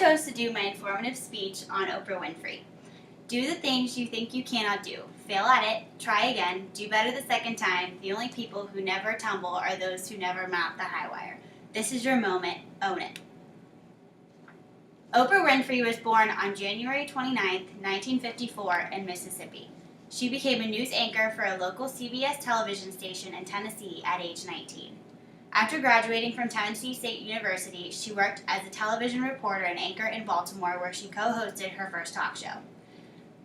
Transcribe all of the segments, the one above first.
chose to do my informative speech on Oprah Winfrey. Do the things you think you cannot do. Fail at it, try again, do better the second time. The only people who never tumble are those who never mount the high wire. This is your moment. Own it. Oprah Winfrey was born on January 29, 1954 in Mississippi. She became a news anchor for a local CBS television station in Tennessee at age 19. After graduating from Tennessee State University, she worked as a television reporter and anchor in Baltimore, where she co-hosted her first talk show.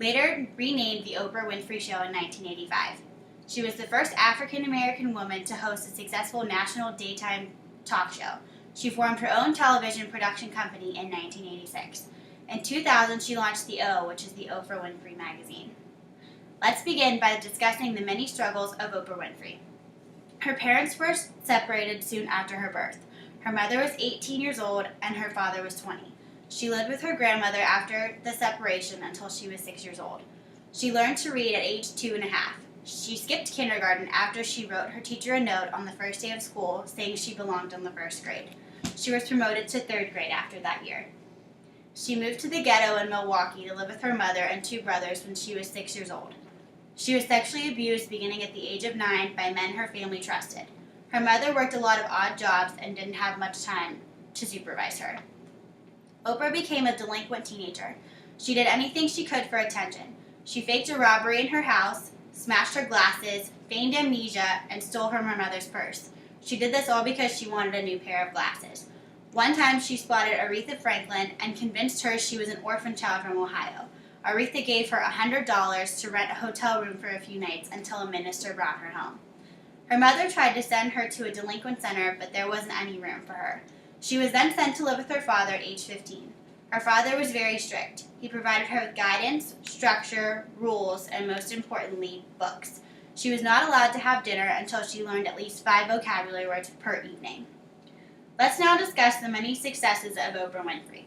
Later renamed The Oprah Winfrey Show in 1985. She was the first African-American woman to host a successful national daytime talk show. She formed her own television production company in 1986. In 2000, she launched The O, which is the Oprah Winfrey magazine. Let's begin by discussing the many struggles of Oprah Winfrey. Her parents were separated soon after her birth. Her mother was 18 years old and her father was 20. She lived with her grandmother after the separation until she was 6 years old. She learned to read at age 2.5. She skipped kindergarten after she wrote her teacher a note on the first day of school saying she belonged in the first grade. She was promoted to 3rd grade after that year. She moved to the ghetto in Milwaukee to live with her mother and 2 brothers when she was 6 years old. She was sexually abused beginning at the age of 9 by men her family trusted. Her mother worked a lot of odd jobs and didn't have much time to supervise her. Oprah became a delinquent teenager. She did anything she could for attention. She faked a robbery in her house, smashed her glasses, feigned amnesia, and stole from her mother's purse. She did this all because she wanted a new pair of glasses. One time she spotted Aretha Franklin and convinced her she was an orphan child from Ohio. Aretha gave her $100 to rent a hotel room for a few nights until a minister brought her home. Her mother tried to send her to a delinquent center, but there wasn't any room for her. She was then sent to live with her father at age 15. Her father was very strict. He provided her with guidance, structure, rules, and most importantly, books. She was not allowed to have dinner until she learned at least 5 vocabulary words per evening. Let's now discuss the many successes of Oprah Winfrey.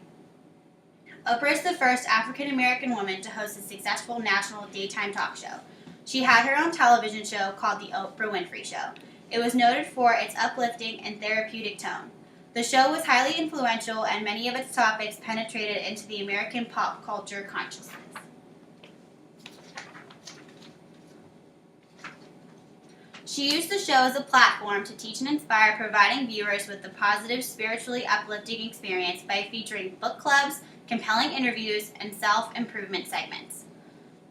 Oprah is the first African-American woman to host a successful national daytime talk show. She had her own television show called The Oprah Winfrey Show. It was noted for its uplifting and therapeutic tone. The show was highly influential, and many of its topics penetrated into the American pop culture consciousness. She used the show as a platform to teach and inspire, providing viewers with a positive, spiritually uplifting experience by featuring book clubs, compelling interviews, and self-improvement segments.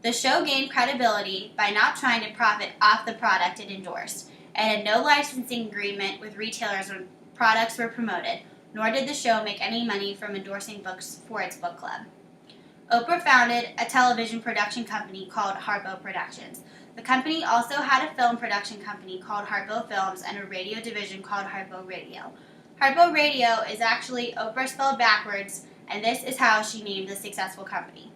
The show gained credibility by not trying to profit off the product it endorsed, and had no licensing agreement with retailers when products were promoted, nor did the show make any money from endorsing books for its book club. Oprah founded a television production company called Harpo Productions. The company also had a film production company called Harpo Films and a radio division called Harpo Radio. Harpo Radio is actually Oprah spelled backwards, and this is how she named the successful company.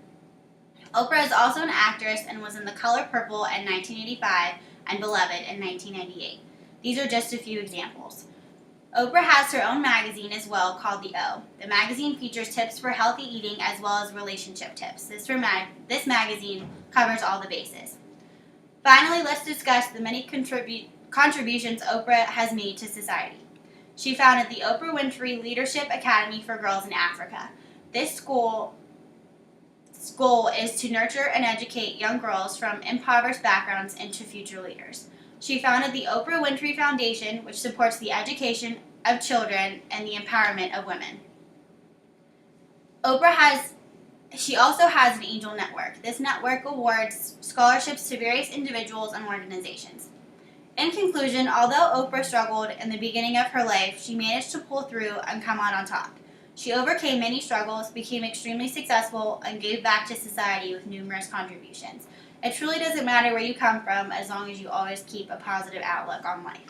Oprah is also an actress and was in The Color Purple in 1985 and Beloved in 1998. These are just a few examples. Oprah has her own magazine as well called The O. The magazine features tips for healthy eating as well as relationship tips. This magazine covers all the bases. Finally, let's discuss the many contributions Oprah has made to society. She founded the Oprah Winfrey Leadership Academy for Girls in Africa. This school's goal is to nurture and educate young girls from impoverished backgrounds into future leaders. She founded the Oprah Winfrey Foundation, which supports the education of children and the empowerment of women. She also has an angel network. This network awards scholarships to various individuals and organizations. In conclusion, although Oprah struggled in the beginning of her life, she managed to pull through and come out on top. She overcame many struggles, became extremely successful, and gave back to society with numerous contributions. It truly doesn't matter where you come from as long as you always keep a positive outlook on life.